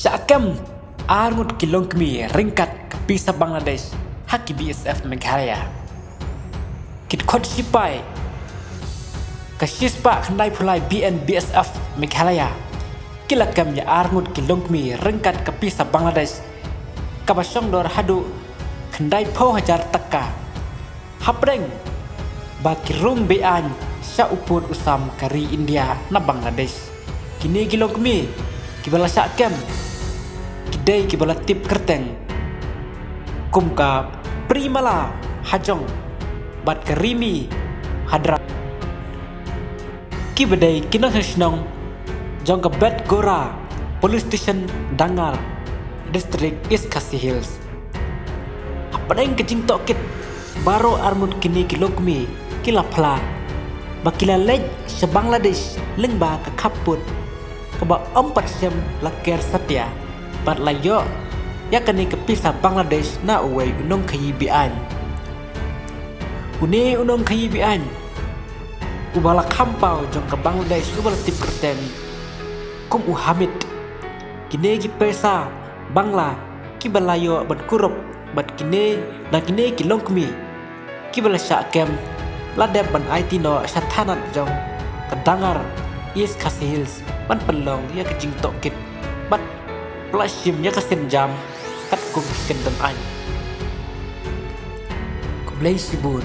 Syakam Armut Kilong Kmi ringkat ke Pisa Bangladesh Haki BSF Meghalaya Kit Kod Sipai ke Shispa Kandai Pulai BN BSF Meghalaya Kilakam ya Armut Kilong Kmi ringkat ke Pisa Bangladesh Kabasong Dor Hadu Kandai Po Hajar Taka Hapreng Baki Rum Bean Sya Upur Usam Kari India na Bangladesh Kini Kilong Kmi Kibala Syakam Kidai kibala tip kerteng Kumka Primala Hajong Bat Karimi Hadra Kibadai Kinang Hashnong Jong ke Bet Gora Police Station Dangal District East Khasi Hills Padang kejing tokit Baro Armut Kini Kilokmi Kila Pla Bakila Lej Sya Bangladesh Lengba ke Kaput Keba 4 jam Laker Satya Bat layo ya kani ke Pisa Bangladesh na uway unong kayibian. Uni unong kayibian. Ubala kampaw jong ke Bangladesh ubala tip kerten. Kum uhamid. Kini ki Pesa Bangla kibalayo bat kurup bat kini na kini kilong kmi. Kibala Syakam ladep ban IT no satanat jong kedangar East Khasi Hills ban pelong ya kejing tokit bat Plasim ya kesin jam kat kum kendeng an. Kublai Sibun